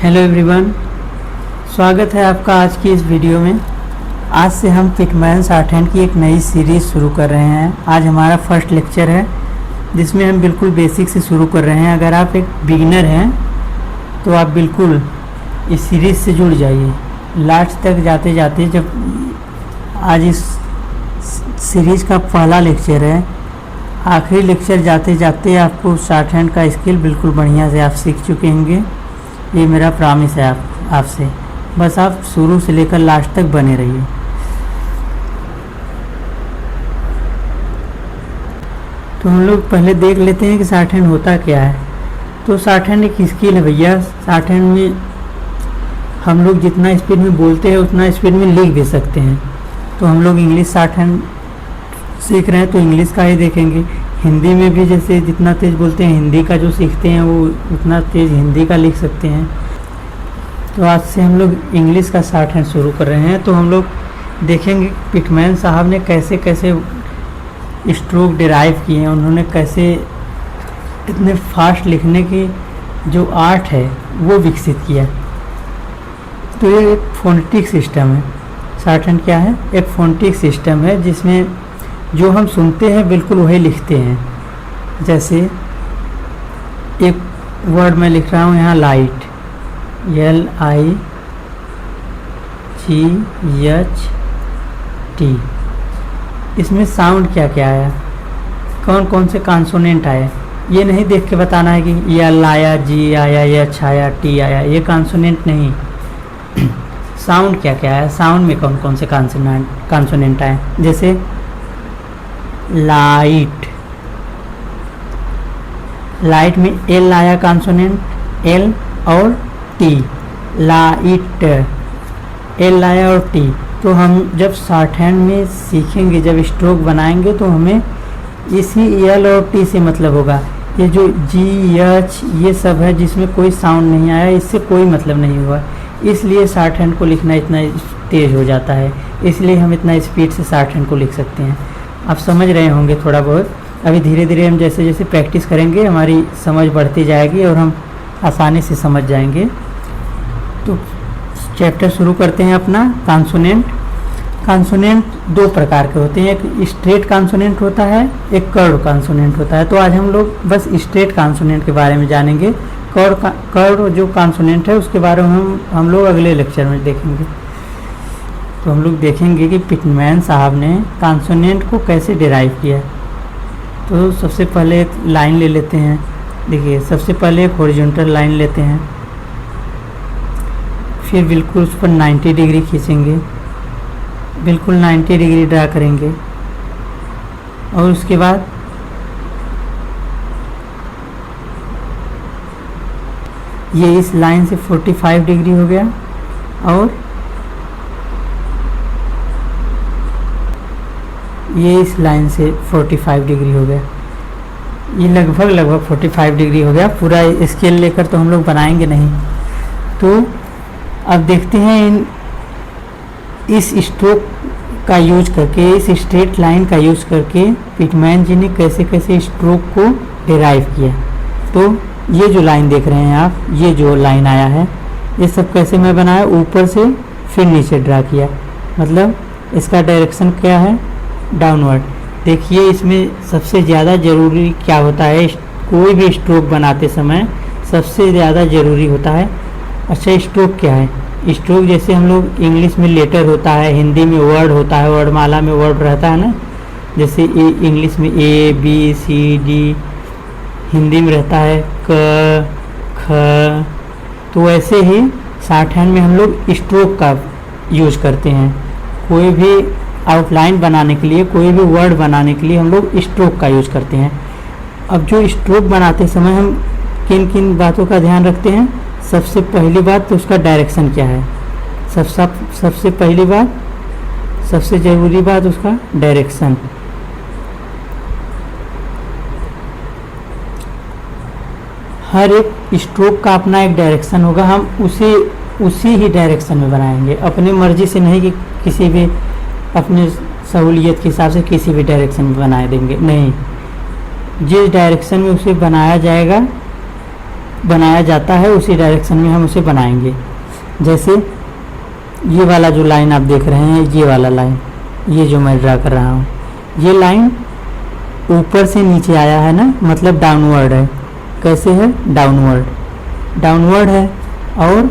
Hello everyone, स्वागत है आपका आज की इस वीडियो में। आज से हम पिटमैन शॉर्टहैंड की एक नई सीरीज़ शुरू कर रहे हैं। आज हमारा फर्स्ट लेक्चर है जिसमें हम बिल्कुल बेसिक से शुरू कर रहे हैं। अगर आप एक बिगिनर हैं तो आप बिल्कुल इस सीरीज़ से जुड़ जाइए। लास्ट तक जाते जाते जब आज इस सीरीज़ का पहला लेक्चर है, आखिरी लेक्चर जाते जाते आपको शॉर्टहैंड का स्किल बिल्कुल बढ़िया से आप सीख चुके होंगे। ये मेरा प्रॉमिस है आपसे। बस आप शुरू से लेकर लास्ट तक बने रहिए। तो हम लोग पहले देख लेते हैं कि शॉर्टहैंड होता क्या है। तो शॉर्टहैंड एक स्किल है भैया। शॉर्टहैंड में हम लोग जितना स्पीड में बोलते हैं उतना स्पीड में लिख भी सकते हैं। तो हम लोग इंग्लिश शॉर्टहैंड सीख रहे हैं तो इंग्लिश का ही देखेंगे। हिंदी में भी जैसे जितना तेज़ बोलते हैं हिंदी का जो सीखते हैं वो उतना तेज़ हिंदी का लिख सकते हैं। तो आज से हम लोग इंग्लिश का शॉर्टहैंड शुरू कर रहे हैं। तो हम लोग देखेंगे पिटमैन साहब ने कैसे कैसे स्ट्रोक डिराइव किए हैं, उन्होंने कैसे इतने फास्ट लिखने की जो आर्ट है वो विकसित किया। तो ये एक फोनेटिक सिस्टम है। शॉर्टहैंड क्या है? एक फोनेटिक सिस्टम है जिसमें जो हम सुनते हैं बिल्कुल वही लिखते हैं। जैसे एक वर्ड मैं लिख रहा हूँ यहाँ लाइट, LIGHT। इसमें साउंड क्या क्या आया, कौन कौन से कॉन्सोनेंट आए, ये नहीं देख के बताना है कि एल आया, जी आया, एच आया, टी आया, ये कॉन्सोनेंट नहीं। साउंड क्या क्या आया, साउंड में कौन कौन से कॉन्सोनेंट आए। जैसे लाइट, लाइट में एल आया कॉन्सोनेंट, एल और टी। लाइट, एल आया और टी। तो हम जब शॉर्टहैंड में सीखेंगे, जब स्ट्रोक बनाएंगे तो हमें इसी एल और टी से मतलब होगा। ये जो जी एच ये सब है जिसमें कोई साउंड नहीं आया, इससे कोई मतलब नहीं हुआ। इसलिए शॉर्टहैंड को लिखना इतना तेज़ हो जाता है, इसलिए हम इतना स्पीड से शॉर्टहैंड को लिख सकते हैं। आप समझ रहे होंगे थोड़ा बहुत। अभी धीरे धीरे हम जैसे जैसे प्रैक्टिस करेंगे हमारी समझ बढ़ती जाएगी और हम आसानी से समझ जाएंगे। तो चैप्टर शुरू करते हैं अपना। कॉन्सोनेंट। कॉन्सोनेंट दो प्रकार के होते हैं, एक स्ट्रेट कॉन्सोनेंट होता है, एक कर्व कॉन्सोनेंट होता है। तो आज हम लोग बस स्ट्रेट कॉन्सोनेंट के बारे में जानेंगे। कर्व जो कॉन्सोनेंट है उसके बारे में हम लोग अगले लेक्चर में देखेंगे। तो हम लोग देखेंगे कि पिटमैन साहब ने कॉन्सोनेंट को कैसे डिराइव किया। तो सबसे पहले एक लाइन ले लेते हैं। देखिए, सबसे पहले एक हॉरिजॉन्टल लाइन लेते हैं, फिर बिल्कुल उस पर 90 डिग्री खींचेंगे, बिल्कुल 90 डिग्री ड्रा करेंगे और उसके बाद ये इस लाइन से 45 डिग्री हो गया और ये इस लाइन से 45 डिग्री हो गया। ये लगभग 45 डिग्री हो गया। पूरा स्केल लेकर तो हम लोग बनाएंगे नहीं। तो अब देखते हैं इस स्ट्रोक का यूज करके, इस स्ट्रेट लाइन का यूज करके पिटमैन जी ने कैसे कैसे स्ट्रोक को डिराइव किया। तो ये जो लाइन देख रहे हैं आप, ये जो लाइन आया है, ये सब कैसे मैं बनाया, ऊपर से फिर नीचे ड्रा किया। मतलब इसका डायरेक्शन क्या है, डाउनवर्ड। देखिए, इसमें सबसे ज़्यादा ज़रूरी क्या होता है, कोई भी स्ट्रोक बनाते समय सबसे ज़्यादा ज़रूरी होता है। अच्छा, स्ट्रोक क्या है? स्ट्रोक जैसे हम लोग इंग्लिश में लेटर होता है, हिंदी में वर्ड होता है, वर्डमाला में वर्ड रहता है ना। जैसे इंग्लिश में A B C D, Hindi में रहता है क ख। तो वैसे ही शॉर्टहैंड में हम लोग स्ट्रोक का यूज करते हैं। कोई भी आउटलाइन बनाने के लिए, कोई भी वर्ड बनाने के लिए हम लोग स्ट्रोक का यूज करते हैं। अब जो स्ट्रोक बनाते समय हम किन किन बातों का ध्यान रखते हैं? सबसे पहली बात तो उसका डायरेक्शन क्या है। सबसे पहली बात, सबसे ज़रूरी बात उसका डायरेक्शन। हर एक स्ट्रोक का अपना एक डायरेक्शन होगा, हम उसी ही डायरेक्शन में बनाएंगे। अपनी मर्जी से नहीं कि किसी भी अपने सहूलियत के हिसाब से किसी भी डायरेक्शन में बना देंगे, नहीं। जिस डायरेक्शन में उसे बनाया जाएगा बनाया जाता है उसी डायरेक्शन में हम उसे बनाएंगे। जैसे ये वाला जो लाइन आप देख रहे हैं, ये वाला लाइन, ये जो मैं ड्रा कर रहा हूँ, ये लाइन ऊपर से नीचे आया है ना, मतलब डाउनवर्ड है। कैसे है? डाउनवर्ड है। और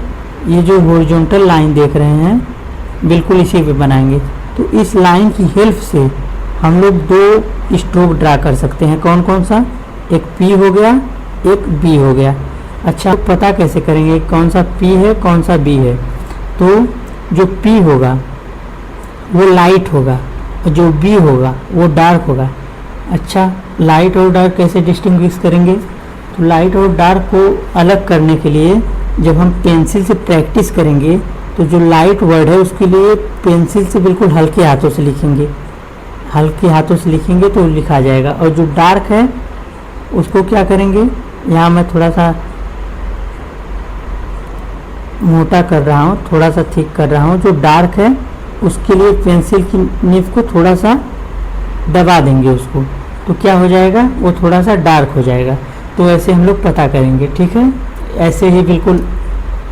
ये जो हॉरिजॉन्टल लाइन देख रहे हैं बिल्कुल इसी पे बनाएंगे। तो इस लाइन की हेल्प से हम लोग दो स्ट्रोक ड्रा कर सकते हैं। कौन कौन सा? एक P हो गया, एक B हो गया। अच्छा, पता कैसे करेंगे कौन सा P है कौन सा B है? तो जो P होगा वो लाइट होगा और जो B होगा वो डार्क होगा। अच्छा, लाइट और डार्क कैसे डिस्टिंग्विश करेंगे? तो लाइट और डार्क को अलग करने के लिए जब हम पेंसिल से प्रैक्टिस करेंगे तो जो लाइट वर्ड है उसके लिए पेंसिल से बिल्कुल हल्के हाथों से लिखेंगे। हल्के हाथों से लिखेंगे तो लिखा जाएगा। और जो डार्क है उसको क्या करेंगे? यहाँ मैं थोड़ा सा मोटा कर रहा हूँ, थोड़ा सा थिक कर रहा हूँ। जो डार्क है उसके लिए पेंसिल की निब को थोड़ा सा दबा देंगे उसको, तो क्या हो जाएगा? वो थोड़ा सा डार्क हो जाएगा। तो ऐसे हम लोग पता करेंगे, ठीक है। ऐसे ही बिल्कुल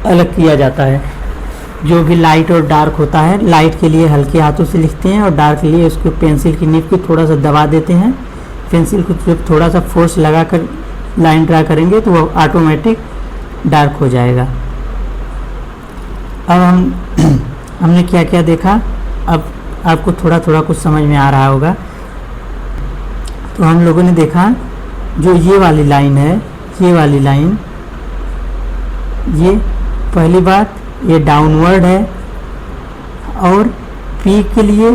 अलग किया जाता है। जो भी लाइट और डार्क होता है, लाइट के लिए हल्के हाथों से लिखते हैं और डार्क के लिए उसको पेंसिल की निब को थोड़ा सा दबा देते हैं। पेंसिल को जब थोड़ा सा फोर्स लगाकर लाइन ड्रा करेंगे तो वो ऑटोमेटिक डार्क हो जाएगा। अब हमने क्या क्या देखा, अब आपको थोड़ा थोड़ा कुछ समझ में आ रहा होगा। तो हम लोगों ने देखा जो ये वाली लाइन है, ये वाली लाइन, ये पहली बात ये डाउनवर्ड है और P के लिए,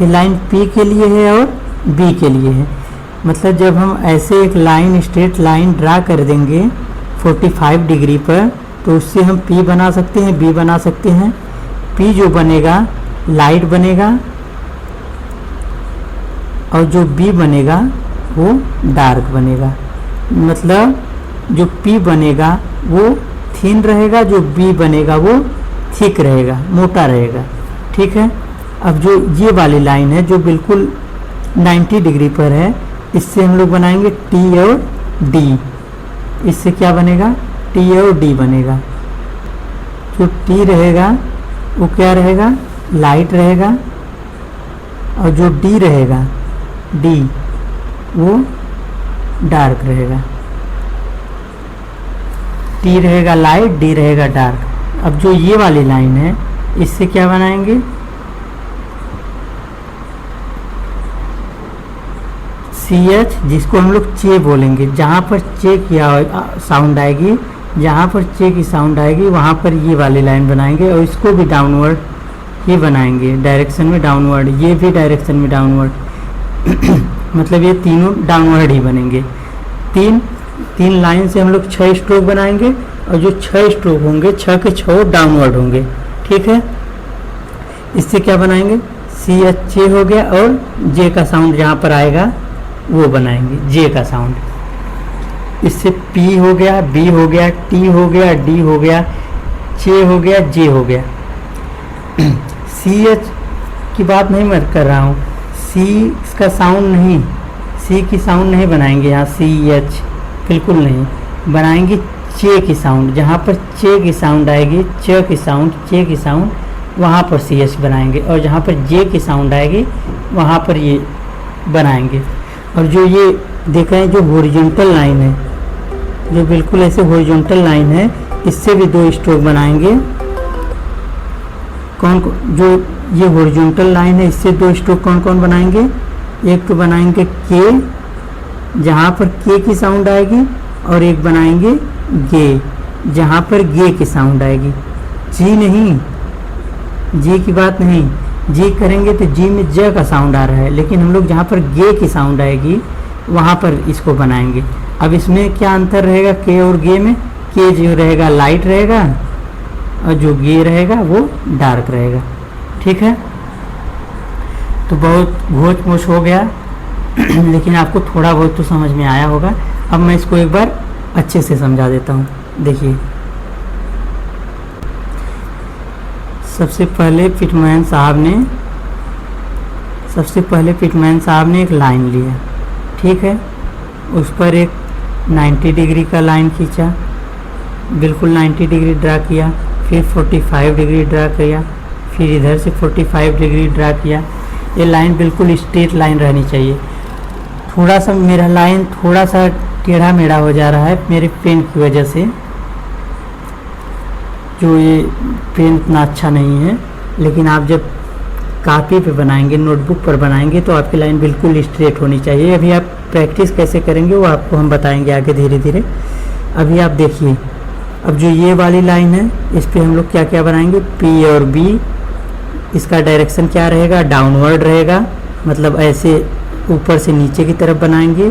ये लाइन P के लिए है और B के लिए है। मतलब जब हम ऐसे एक लाइन, स्ट्रेट लाइन ड्रा कर देंगे 45 डिग्री पर, तो उससे हम P बना सकते हैं, B बना सकते हैं। P जो बनेगा लाइट बनेगा और जो B बनेगा वो डार्क बनेगा। मतलब जो P बनेगा वो थिन रहेगा, जो B बनेगा वो थिक रहेगा, मोटा रहेगा, ठीक है। अब जो ये वाली लाइन है जो बिल्कुल 90 डिग्री पर है, इससे हम लोग बनाएंगे T और D। इससे क्या बनेगा? T और D बनेगा। जो T रहेगा वो क्या रहेगा? लाइट रहेगा और जो D रहेगा, D, वो डार्क रहेगा। T रहेगा लाइट, D रहेगा डार्क। अब जो ये वाली लाइन है इससे क्या बनाएंगे? CH, जिसको हम लोग चे बोलेंगे। जहाँ पर चे किया साउंड आएगी, जहाँ पर चे की साउंड आएगी वहाँ पर ये वाली लाइन बनाएंगे और इसको भी डाउनवर्ड ही बनाएंगे, डायरेक्शन में डाउनवर्ड, ये भी डायरेक्शन में डाउनवर्ड। मतलब ये तीनों डाउनवर्ड ही बनेंगे। तीन लाइन से हम लोग 6 स्ट्रोक बनाएंगे और जो 6 स्ट्रोक होंगे 6 के 6 डाउनवर्ड होंगे, ठीक है। इससे क्या बनाएंगे? CH हो गया और J का साउंड जहाँ पर आएगा वो बनाएंगे, J का साउंड। इससे P हो गया, B हो गया, T हो गया, D हो गया, C हो गया, J हो गया। CH की बात नहीं मैं कर रहा हूँ, C का साउंड नहीं, C की साउंड नहीं बनाएंगे यहाँ, CH बिल्कुल नहीं बनाएंगे। चे की साउंड, जहाँ पर चे की साउंड आएगी, च की साउंड, चे की साउंड, वहाँ पर CH बनाएंगे और जहाँ पर J की साउंड आएगी वहाँ पर ये बनाएंगे। और जो ये देख रहे हैं जो हॉरिजॉन्टल लाइन है, जो बिल्कुल ऐसे हॉरिजॉन्टल लाइन है, इससे भी 2 स्ट्रोक बनाएंगे। जो ये हॉरिजॉन्टल लाइन है इससे 2 स्ट्रोक कौन कौन बनाएंगे? एक तो बनाएंगे K, जहाँ पर K की साउंड आएगी, और एक बनाएंगे गे, जहाँ पर गे की साउंड आएगी। जी नहीं, जी की बात नहीं, जी करेंगे तो जी में ज का साउंड आ रहा है, लेकिन हम लोग जहाँ पर गे की साउंड आएगी वहाँ पर इसको बनाएंगे। अब इसमें क्या अंतर रहेगा के और गे में? के जो रहेगा लाइट रहेगा और जो गे रहेगा वो डार्क रहेगा, ठीक है। तो बहुत घोच मोच हो गया लेकिन आपको थोड़ा बहुत तो समझ में आया होगा। अब मैं इसको एक बार अच्छे से समझा देता हूँ। देखिए, सबसे पहले पिटमैन साहब ने एक लाइन लिया, ठीक है। उस पर एक 90 डिग्री का लाइन खींचा, बिल्कुल 90 डिग्री ड्रा किया, फिर 45 डिग्री ड्रा किया, फिर इधर से 45 डिग्री ड्रा किया। ये लाइन बिल्कुल स्ट्रेट लाइन रहनी चाहिए। थोड़ा सा मेरा लाइन थोड़ा सा टेढ़ा मेढ़ा हो जा रहा है मेरे पेन की वजह से, जो ये पेन इतना अच्छा नहीं है। लेकिन आप जब कापी पे बनाएंगे, नोटबुक पर बनाएंगे, तो आपकी लाइन बिल्कुल स्ट्रेट होनी चाहिए। अभी आप प्रैक्टिस कैसे करेंगे वो आपको हम बताएंगे आगे धीरे धीरे। अभी आप देखिए, अब जो ये वाली लाइन है इस पे हम लोग क्या क्या बनाएंगे, पी और बी, इसका डायरेक्शन क्या रहेगा, डाउनवर्ड रहेगा, मतलब ऐसे ऊपर से नीचे की तरफ बनाएंगे।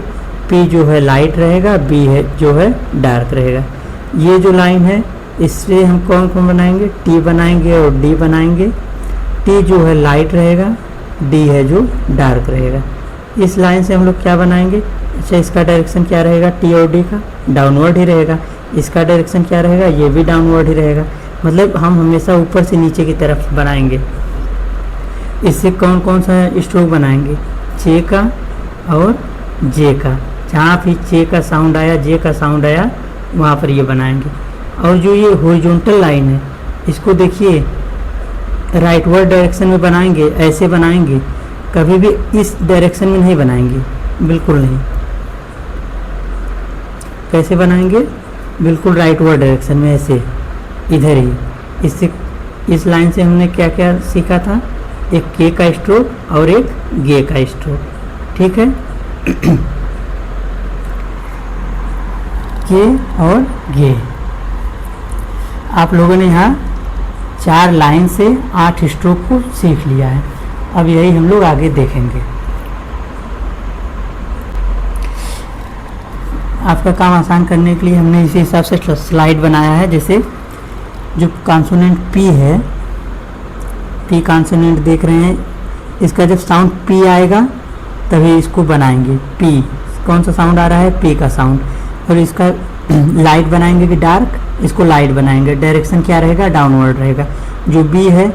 पी जो है लाइट रहेगा, बी है जो है डार्क रहेगा। ये जो लाइन है इससे हम कौन कौन बनाएंगे, टी बनाएंगे और डी बनाएंगे। टी जो है लाइट रहेगा, डी है जो डार्क रहेगा। इस लाइन से हम लोग क्या बनाएंगे, अच्छा इसका डायरेक्शन क्या रहेगा, टी और डी का डाउनवर्ड ही रहेगा। इसका डायरेक्शन क्या रहेगा, ये भी डाउनवर्ड ही रहेगा। मतलब हम हमेशा ऊपर से नीचे की तरफ बनाएंगे। इससे कौन कौन सा स्ट्रोक बनाएंगे, चे का और जे का। जहाँ भी चे का साउंड आया, जे का साउंड आया, वहाँ पर ये बनाएंगे। और जो ये हॉरिजॉन्टल लाइन है इसको देखिए राइटवर्ड डायरेक्शन में बनाएंगे, ऐसे बनाएंगे, कभी भी इस डायरेक्शन में नहीं बनाएंगे, बिल्कुल नहीं। कैसे बनाएंगे, बिल्कुल राइटवर्ड डायरेक्शन में, ऐसे इधर ही। इससे इस लाइन से हमने क्या क्या सीखा था, एक के का स्ट्रोक और एक गे का स्ट्रोक, ठीक है। के और गे आप लोगों ने यहाँ 4 लाइन से 8 स्ट्रोक को सीख लिया है। अब यही हम लोग आगे देखेंगे। आपका काम आसान करने के लिए हमने इसी हिसाब से स्लाइड बनाया है। जैसे जो कॉन्सोनेंट पी है, पी कॉन्सोनेंट देख रहे हैं, इसका जब साउंड पी आएगा तभी इसको बनाएंगे। पी कौन सा साउंड आ रहा है, पी का साउंड। और इसका लाइट बनाएंगे कि डार्क, इसको लाइट बनाएंगे। डायरेक्शन क्या रहेगा, डाउनवर्ड रहेगा। जो बी है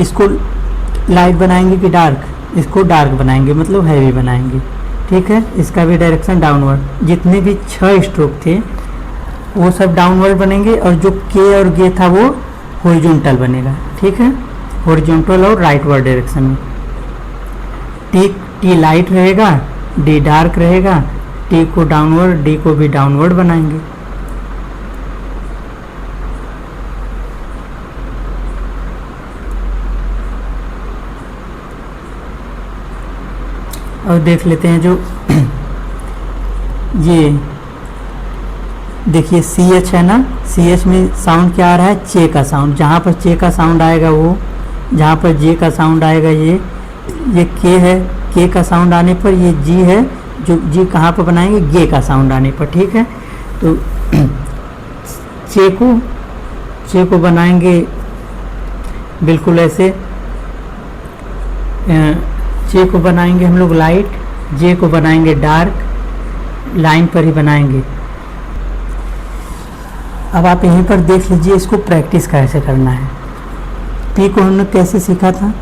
इसको लाइट बनाएंगे कि डार्क, इसको डार्क बनाएंगे, मतलब हैवी बनाएंगे, ठीक है। इसका भी डायरेक्शन डाउनवर्ड। जितने भी 6 स्ट्रोक थे वो सब डाउनवर्ड बनेंगे, और जो के और गे था वो हॉरिजॉन्टल बनेगा, ठीक है। हॉरिजॉन्टल और राइटवर्ड डायरेक्शन में। टी लाइट रहेगा, डी डार्क रहेगा, टी को डाउनवर्ड, डी को भी डाउनवर्ड बनाएंगे। और देख लेते हैं जो ये देखिए सी एच है ना, सी एच में साउंड क्या आ रहा है, चे का साउंड। जहाँ पर चे का साउंड आएगा वो, जहाँ पर जे का साउंड आएगा ये के है, के का साउंड आने पर ये जी है, जो जी कहाँ पर बनाएंगे, गे का साउंड आने पर, ठीक है। तो चे को बनाएंगे बिल्कुल ऐसे, चे को बनाएंगे हम लोग लाइट, जे को बनाएंगे डार्क, लाइन पर ही बनाएंगे। अब आप यहीं पर देख लीजिए इसको प्रैक्टिस कैसे करना है। टी को हमने कैसे सीखा था,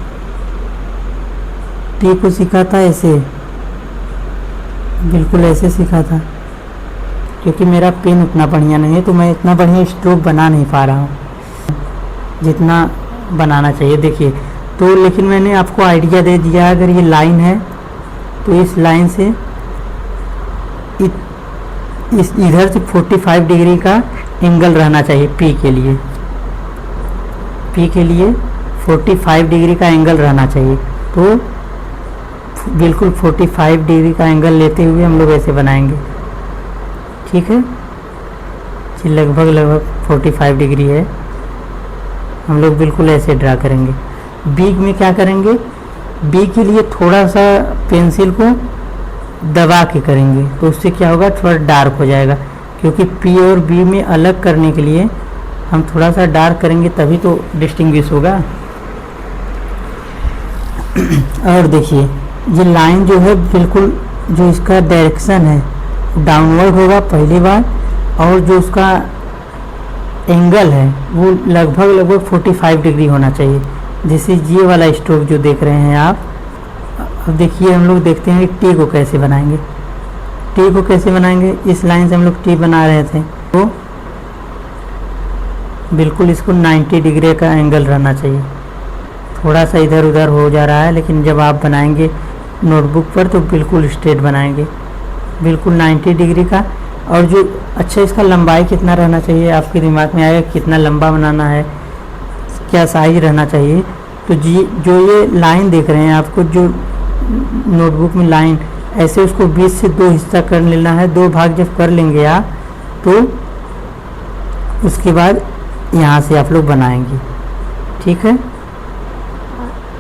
टी को सीखा था ऐसे, बिल्कुल ऐसे सीखा था। क्योंकि मेरा पेन उतना बढ़िया नहीं है तो मैं इतना बढ़िया स्ट्रोक बना नहीं पा रहा हूँ जितना बनाना चाहिए। देखिए तो, लेकिन मैंने आपको आइडिया दे दिया। अगर ये लाइन है तो इस लाइन से इस इधर से 45 डिग्री का एंगल रहना चाहिए पी के लिए। पी के लिए 45 डिग्री का एंगल रहना चाहिए। तो बिल्कुल 45 डिग्री का एंगल लेते हुए हम लोग ऐसे बनाएंगे, ठीक है। लगभग 45 डिग्री है, हम लोग बिल्कुल ऐसे ड्रा करेंगे। बी में क्या करेंगे, बी के लिए थोड़ा सा पेंसिल को दबा के करेंगे, तो उससे क्या होगा, थोड़ा डार्क हो जाएगा। क्योंकि पी और बी में अलग करने के लिए हम थोड़ा सा डार्क करेंगे तभी तो डिस्टिंग्विश होगा। और देखिए ये लाइन जो है बिल्कुल, जो इसका डायरेक्शन है डाउनवर्ड होगा पहली बार, और जो उसका एंगल है वो लगभग 45 डिग्री होना चाहिए। जैसे ये वाला स्ट्रोक जो देख रहे हैं आप। अब देखिए हम लोग देखते हैं टी को कैसे बनाएंगे। टी को कैसे बनाएंगे, इस लाइन से हम लोग टी बना रहे थे तो बिल्कुल इसको 90 डिग्री का एंगल रहना चाहिए। थोड़ा सा इधर उधर हो जा रहा है, लेकिन जब आप बनाएंगे नोटबुक पर तो बिल्कुल स्ट्रेट बनाएंगे, बिल्कुल 90 डिग्री का। और जो अच्छा इसका लंबाई कितना रहना चाहिए, आपके दिमाग में आएगा कितना लंबा बनाना है, क्या साइज रहना चाहिए। तो जी जो ये लाइन देख रहे हैं आपको, जो नोटबुक में लाइन ऐसे उसको 20 से 2 हिस्सा कर लेना है। 2 भाग जब कर लेंगे आप तो उसके बाद यहाँ से आप लोग बनाएंगे, ठीक है।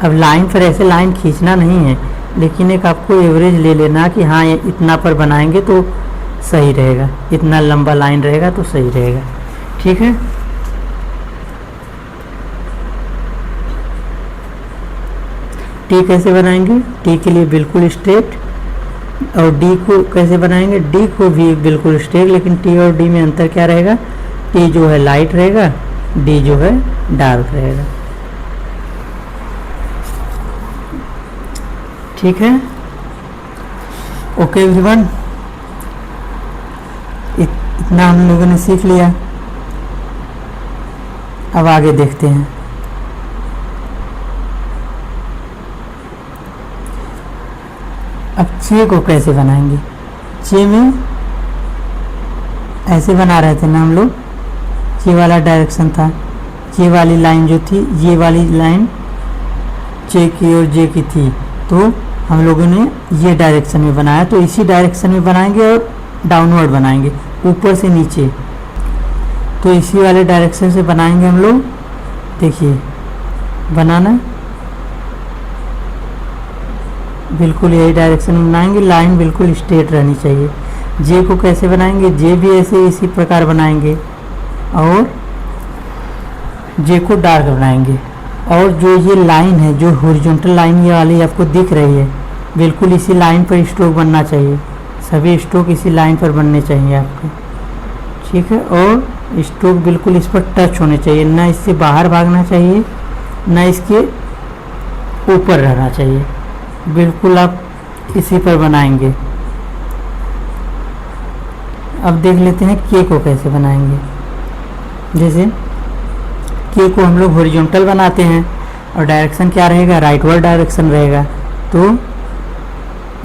अब लाइन पर ऐसे लाइन खींचना नहीं है, लेकिन एक आपको एवरेज ले लेना कि हाँ ये इतना पर बनाएंगे तो सही रहेगा, इतना लंबा लाइन रहेगा तो सही रहेगा, ठीक है। टी कैसे बनाएंगे, टी के लिए बिल्कुल स्ट्रेट। और डी को कैसे बनाएंगे, डी को भी बिल्कुल स्ट्रेट, लेकिन टी और डी में अंतर क्या रहेगा, टी जो है लाइट रहेगा, डी जो है डार्क रहेगा, ठीक है। ओके एवरीवन, इतना हम लोगों ने सीख लिया। अब आगे देखते हैं। अब चे को कैसे बनाएंगे, चे में ऐसे बना रहे थे ना हम लोग, चे वाला डायरेक्शन था, चे वाली लाइन जो थी, ये वाली लाइन चे की और जे की थी, तो हम लोगों ने ये डायरेक्शन में बनाया, तो इसी डायरेक्शन में बनाएंगे और डाउनवर्ड बनाएंगे, ऊपर से नीचे। तो इसी वाले डायरेक्शन से बनाएंगे हम लोग। देखिए बनाना बिल्कुल यही डायरेक्शन में बनाएंगे, लाइन बिल्कुल स्ट्रेट रहनी चाहिए। जे को कैसे बनाएंगे, जे भी ऐसे इसी प्रकार बनाएंगे और जे को डार्क बनाएंगे। और जो ये लाइन है, जो हॉरिजॉन्टल लाइन ये वाली आपको दिख रही है, बिल्कुल इसी लाइन पर स्ट्रोक बनना चाहिए, सभी स्ट्रोक इसी लाइन पर बनने चाहिए आपके, ठीक है। और स्ट्रोक बिल्कुल इस पर टच होने चाहिए, ना इससे बाहर भागना चाहिए, ना इसके ऊपर रहना चाहिए, बिल्कुल आप इसी पर बनाएंगे। अब देख लेते हैं के को कैसे बनाएंगे। जैसे के को हम लोग हॉरिजॉन्टल बनाते हैं और डायरेक्शन क्या रहेगा, राइटवर्ड डायरेक्शन रहेगा, तो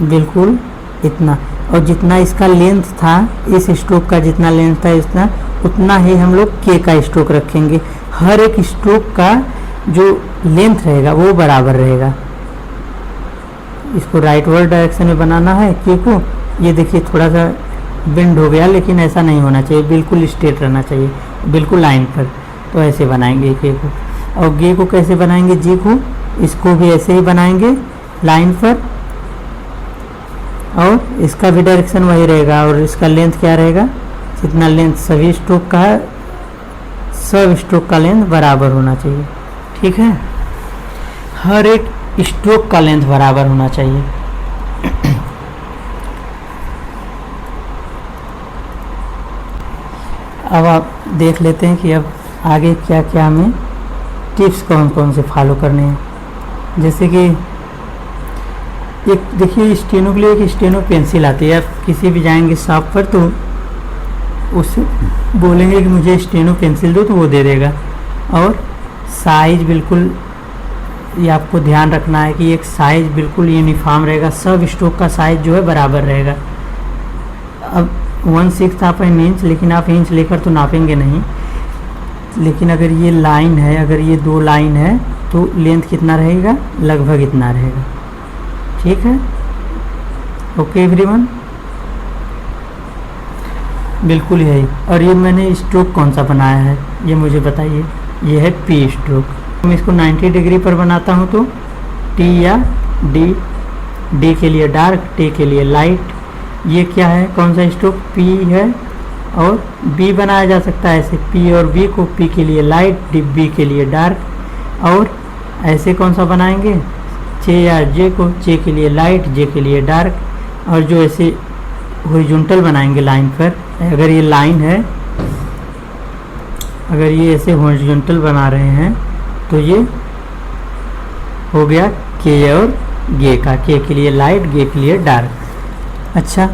बिल्कुल इतना। और जितना इसका लेंथ था, इस स्ट्रोक का जितना लेंथ था इतना, उतना ही हम लोग के का स्ट्रोक रखेंगे। हर एक स्ट्रोक का जो लेंथ रहेगा वो बराबर रहेगा। इसको राइटवर्ड डायरेक्शन में बनाना है के को। ये देखिए थोड़ा सा बेंड हो गया, लेकिन ऐसा नहीं होना चाहिए, बिल्कुल स्ट्रेट रहना चाहिए, बिल्कुल लाइन पर। तो ऐसे बनाएंगे के को। और गे को कैसे बनाएंगे, जी को, इसको भी ऐसे ही बनाएंगे लाइन पर, और इसका भी डायरेक्शन वही रहेगा। और इसका लेंथ क्या रहेगा, जितना लेंथ सभी स्ट्रोक का है, सब स्ट्रोक का लेंथ बराबर होना चाहिए, ठीक है। हर एक स्ट्रोक का लेंथ बराबर होना चाहिए। अब आप देख लेते हैं कि अब आगे क्या क्या हमें टिप्स कौन कौन से फॉलो करने हैं। जैसे कि एक देखिए, स्टेनो के लिए एक स्टेनो पेंसिल आती है। आप किसी भी जाएंगे शॉप पर तो उससे बोलेंगे कि मुझे स्टेनो पेंसिल दो, तो वो दे देगा। और साइज बिल्कुल ये आपको ध्यान रखना है कि एक साइज बिल्कुल यूनिफॉर्म रहेगा, सब स्ट्रोक का साइज जो है बराबर रहेगा। अब 1/6 आप इंच, लेकिन आप इंच लेकर तो नापेंगे नहीं, लेकिन अगर ये लाइन है, अगर ये 2 लाइन है तो लेंथ कितना रहेगा, लगभग इतना रहेगा, ठीक है। ओके एवरीवन, बिल्कुल यही। और ये मैंने स्ट्रोक कौन सा बनाया है ये मुझे बताइए। ये है पी स्ट्रोक। मैं इसको 90 डिग्री पर बनाता हूँ तो टी या डी, डी के लिए डार्क, टी के लिए लाइट। ये क्या है, कौन सा स्ट्रोक, पी है। और बी बनाया जा सकता है ऐसे, पी और बी को, पी के लिए लाइट, डी बी के लिए डार्क। और ऐसे कौन सा बनाएंगे, जे या जे को, जे के लिए लाइट, जे के लिए डार्क। और जो ऐसे हॉरिजॉन्टल बनाएंगे लाइन पर, अगर ये लाइन है, अगर ये ऐसे हॉरिजॉन्टल बना रहे हैं तो ये हो गया के और गे का, के लिए लाइट, गे के लिए डार्क। अच्छा,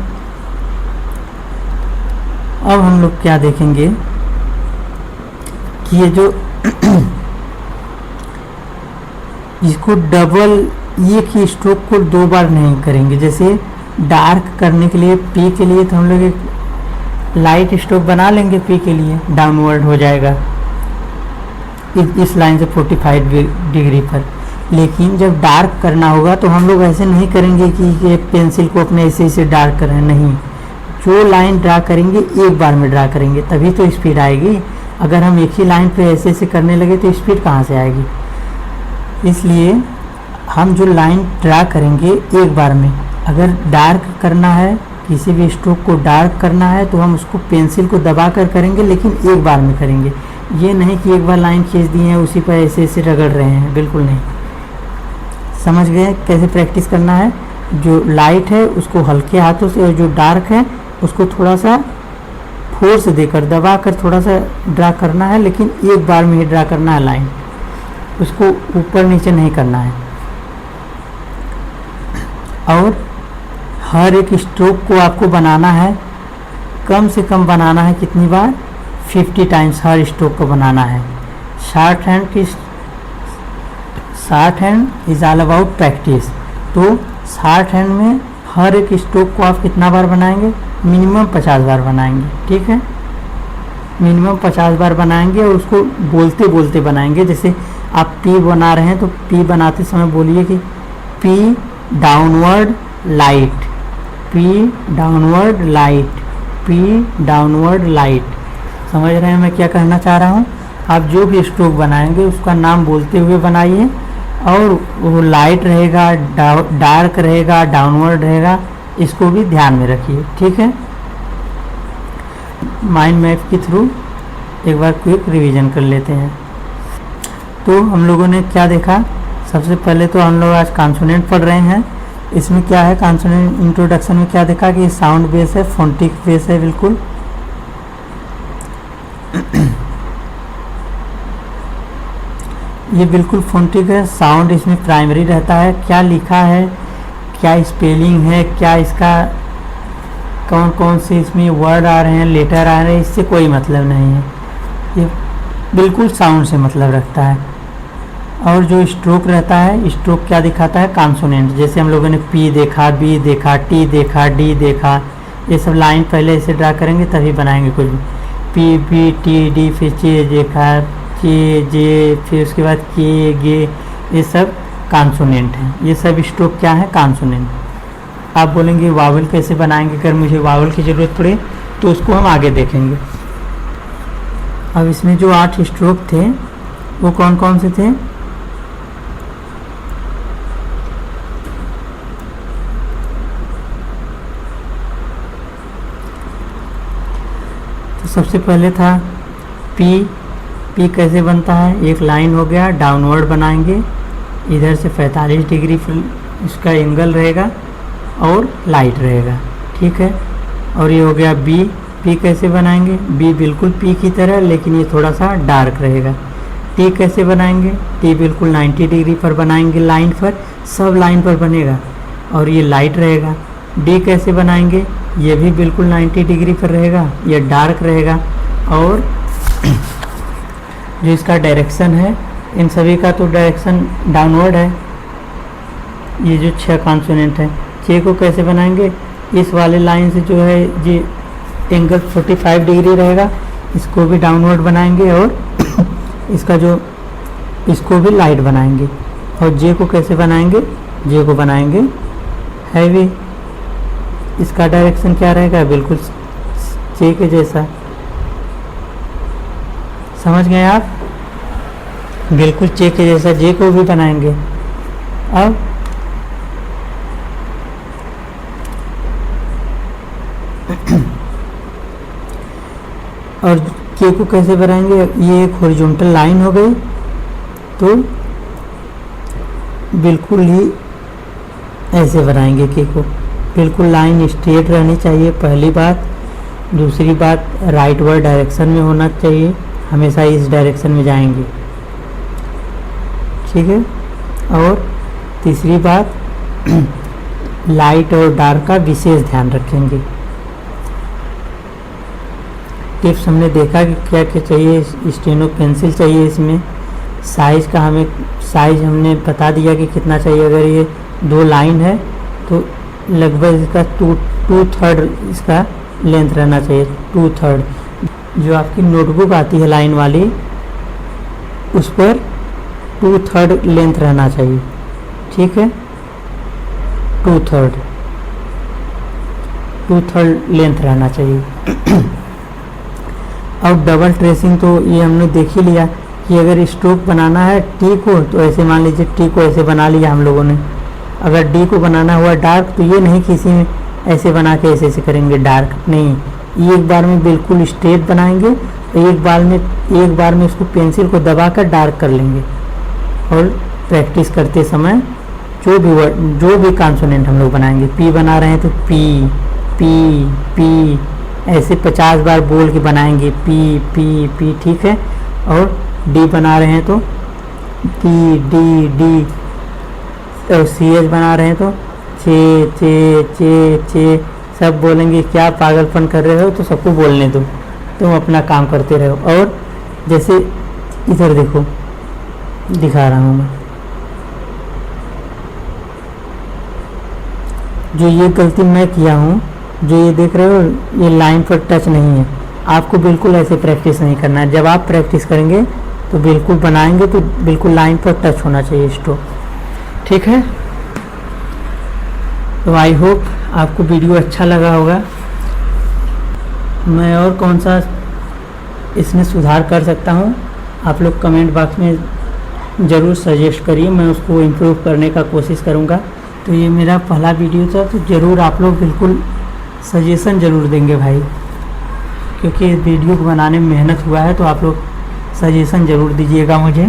अब हम लोग क्या देखेंगे कि ये जो इसको डबल एक ही स्ट्रोक को 2 बार नहीं करेंगे। जैसे डार्क करने के लिए पी के लिए तो हम लोग एक लाइट स्ट्रोक बना लेंगे, पी के लिए डाउनवर्ड हो जाएगा इस लाइन से 45 डिग्री पर। लेकिन जब डार्क करना होगा तो हम लोग ऐसे नहीं करेंगे कि ये पेंसिल को अपने ऐसे डार्क करें, नहीं, जो लाइन ड्रा करेंगे एक बार में ड्रा करेंगे, तभी तो स्पीड आएगी। अगर हम एक ही लाइन पे ऐसे करने लगे तो स्पीड कहाँ से आएगी। इसलिए हम जो लाइन ड्रा करेंगे एक बार में, अगर डार्क करना है, किसी भी स्ट्रोक को डार्क करना है तो हम उसको पेंसिल को दबा कर करेंगे, लेकिन एक बार में करेंगे। ये नहीं कि एक बार लाइन खींच दी है उसी पर ऐसे रगड़ रहे हैं, बिल्कुल नहीं। समझ गए कैसे प्रैक्टिस करना है। जो लाइट है उसको हल्के हाथों से और जो डार्क है उसको थोड़ा सा फोर्स देकर दबा कर थोड़ा सा ड्रा करना है, लेकिन एक बार में ही ड्रा करना है लाइन, उसको ऊपर नीचे नहीं करना है। और हर एक स्ट्रोक को आपको बनाना है, कम से कम बनाना है कितनी बार, 50 टाइम्स हर स्ट्रोक को बनाना है। Short hand is all about practice. तो शॉर्ट हैंड में हर एक स्ट्रोक को आप कितना बार बनाएंगे, मिनिमम 50 बार बनाएंगे, ठीक है, मिनिमम 50 बार बनाएंगे। और उसको बोलते बोलते बनाएंगे। जैसे आप पी बना रहे हैं तो पी बनाते समय बोलिए कि P downward light, P downward light, P downward light. समझ रहे हैं मैं क्या कहना चाह रहा हूँ। आप जो भी स्ट्रोक बनाएंगे उसका नाम बोलते हुए बनाइए, और वो लाइट रहेगा, डार्क रहेगा, डाउनवर्ड रहेगा, इसको भी ध्यान में रखिए, ठीक है। माइंड मैप के थ्रू एक बार क्विक रिवीजन कर लेते हैं। तो हम लोगों ने क्या देखा, सबसे पहले तो हम लोग आज कॉन्सोनेंट पढ़ रहे हैं। इसमें क्या है, कॉन्सोनेंट इंट्रोडक्शन में क्या देखा कि साउंड बेस है, फोनेटिक बेस है, बिल्कुल। ये बिल्कुल फोनेटिक है, साउंड इसमें प्राइमरी रहता है। क्या लिखा है, क्या स्पेलिंग है, क्या इसका कौन कौन से इसमें वर्ड आ रहे हैं, लेटर आ रहे हैं, इससे कोई मतलब नहीं है। ये बिल्कुल साउंड से मतलब रखता है। और जो स्ट्रोक रहता है, स्ट्रोक क्या दिखाता है, कॉन्सोनेंट। जैसे हम लोगों ने पी देखा, बी देखा, टी देखा, डी देखा, ये सब लाइन पहले ऐसे ड्रा करेंगे तभी बनाएंगे कुछ भी। पी बी टी डी, फिर चे देखा, के जे, फिर उसके बाद के गे, ये सब कॉन्सोनेंट हैं। ये सब स्ट्रोक क्या है, कॉन्सोनेंट। आप बोलेंगे वावल कैसे बनाएंगे, अगर मुझे वावल की ज़रूरत पड़े तो उसको हम आगे देखेंगे। अब इसमें जो 8 स्ट्रोक थे वो कौन कौन से थे, तो सबसे पहले था पी। पी कैसे बनता है, एक लाइन हो गया, डाउनवर्ड बनाएंगे, इधर से 45 डिग्री इसका एंगल रहेगा और लाइट रहेगा, ठीक है। और ये हो गया बी। पी कैसे बनाएंगे, बी बिल्कुल पी की तरह, लेकिन ये थोड़ा सा डार्क रहेगा। टी कैसे बनाएंगे, टी बिल्कुल 90 डिग्री पर बनाएंगे, लाइन पर, सब लाइन पर बनेगा और ये लाइट रहेगा। डी कैसे बनाएंगे, ये भी बिल्कुल 90 डिग्री पर रहेगा, ये डार्क रहेगा। और जो इसका डायरेक्शन है, इन सभी का तो डायरेक्शन डाउनवर्ड है। ये जो 6 कॉन्सोनेंट है, 6 को कैसे बनाएंगे, इस वाले लाइन से जो है ये एंगल 45 डिग्री रहेगा, इसको भी डाउनवर्ड बनाएंगे और इसका जो इसको भी लाइट बनाएंगे। और जे को कैसे बनाएंगे, जे को बनाएंगे हैवी। इसका डायरेक्शन क्या रहेगा, बिल्कुल जे के जैसा। समझ गए आप, बिल्कुल जे के जैसा, जे को भी बनाएंगे। अब और के को कैसे बनाएंगे, ये एक हॉरिजॉन्टल लाइन हो गई, तो बिल्कुल ही ऐसे बनाएंगे के को, बिल्कुल लाइन स्ट्रेट रहनी चाहिए, पहली बात। दूसरी बात, राइट वर्ड डायरेक्शन में होना चाहिए, हमेशा इस डायरेक्शन में जाएंगे, ठीक है। और तीसरी बात, लाइट और डार्क का विशेष ध्यान रखेंगे। टिप्स हमने देखा कि क्या क्या चाहिए। स्टेनो पेंसिल चाहिए, इसमें साइज़ का हमें साइज़ हमने बता दिया कि कितना चाहिए। अगर ये 2 लाइन है तो लगभग इसका टू थर्ड इसका लेंथ रहना चाहिए, 2/3। जो आपकी नोटबुक आती है लाइन वाली, उस पर 2/3 लेंथ रहना चाहिए, ठीक है। 2/3 लेंथ रहना चाहिए। अब डबल ट्रेसिंग तो ये हमने देख ही लिया कि अगर स्ट्रोक बनाना है टी को तो ऐसे मान लीजिए टी को ऐसे बना लिया हम लोगों ने। अगर डी को बनाना हुआ डार्क तो ये नहीं कि इसी में ऐसे बना के ऐसे ऐसे करेंगे डार्क, नहीं, एक बार में बिल्कुल स्ट्रेट बनाएंगे और एक बार में इसको पेंसिल को दबाकर डार्क कर लेंगे। और प्रैक्टिस करते समय जो भी कॉन्सोनेंट हम लोग बनाएंगे, पी बना रहे हैं तो पी पी पी ऐसे 50 बार बोल के बनाएंगे, पी पी पी, ठीक है। और डी बना रहे हैं तो पी डी डी, और सी एच बना रहे हैं तो चे चे चे चे, सब बोलेंगे क्या पागलपन कर रहे हो, तो सबको बोलने दो, तुम अपना काम करते रहो। और जैसे इधर देखो, दिखा रहा हूँ मैं, जो ये गलती मैं किया हूँ, जो ये देख रहे हो, ये लाइन पर टच नहीं है। आपको बिल्कुल ऐसे प्रैक्टिस नहीं करना है। जब आप प्रैक्टिस करेंगे तो बिल्कुल बनाएंगे तो बिल्कुल लाइन पर टच होना चाहिए स्ट्रोक, ठीक है। तो आई होप आपको वीडियो अच्छा लगा होगा। मैं और कौन सा इसमें सुधार कर सकता हूँ, आप लोग कमेंट बॉक्स में ज़रूर सजेस्ट करिए, मैं उसको इम्प्रूव करने का कोशिश करूँगा। तो ये मेरा पहला वीडियो था, तो ज़रूर आप लोग बिल्कुल सजेशन ज़रूर देंगे भाई, क्योंकि इस वीडियो को बनाने में मेहनत हुआ है। तो आप लोग सजेशन ज़रूर दीजिएगा मुझे।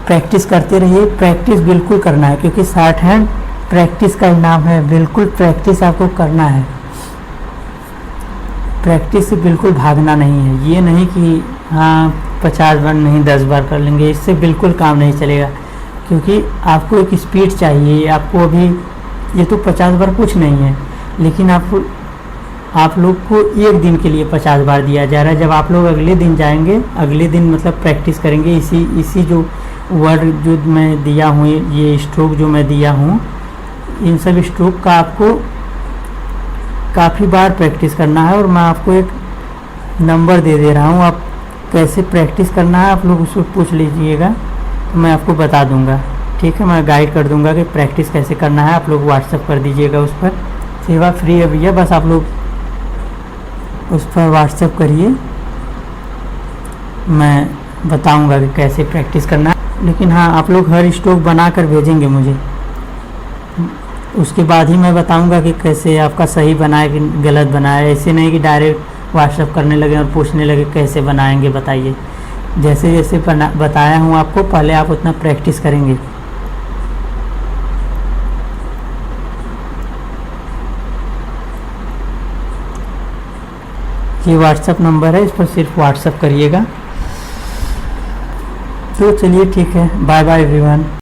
प्रैक्टिस करते रहिए, प्रैक्टिस बिल्कुल करना है, क्योंकि शॉर्ट हैंड प्रैक्टिस का इनाम है। बिल्कुल प्रैक्टिस आपको करना है, प्रैक्टिस से बिल्कुल भागना नहीं है। ये नहीं कि हाँ 50 बार नहीं 10 बार कर लेंगे, इससे बिल्कुल काम नहीं चलेगा, क्योंकि आपको एक स्पीड चाहिए। आपको अभी ये तो 50 बार कुछ नहीं है, लेकिन आप लोग को एक दिन के लिए 50 बार दिया जा रहा है। जब आप लोग अगले दिन जाएंगे, अगले दिन मतलब प्रैक्टिस करेंगे, इसी जो वर्ड जो मैं दिया हूँ, ये स्ट्रोक जो मैं दिया हूँ, इन सब स्ट्रोक का आपको काफ़ी बार प्रैक्टिस करना है। और मैं आपको एक नंबर दे रहा हूँ, आप कैसे प्रैक्टिस करना है आप लोग उसको पूछ लीजिएगा, तो मैं आपको बता दूंगा, ठीक है। मैं गाइड कर दूंगा कि प्रैक्टिस कैसे करना है। आप लोग व्हाट्सएप कर दीजिएगा, उस पर सेवा फ्री है भैया, बस आप लोग उस पर व्हाट्सएप करिए, मैं बताऊंगा कि कैसे प्रैक्टिस करना है। लेकिन हाँ, आप लोग हर स्ट्रोक बना कर भेजेंगे मुझे, उसके बाद ही मैं बताऊंगा कि कैसे आपका सही बनाए कि गलत बनाए। ऐसे नहीं कि डायरेक्ट व्हाट्सएप करने लगे और पूछने लगे कैसे बनाएंगे बताइए। जैसे जैसे बताया हूँ आपको, पहले आप उतना प्रैक्टिस करेंगे। ये व्हाट्सएप नंबर है, इस पर सिर्फ व्हाट्सएप करिएगा। तो चलिए ठीक है, बाय बाय एवरीवन।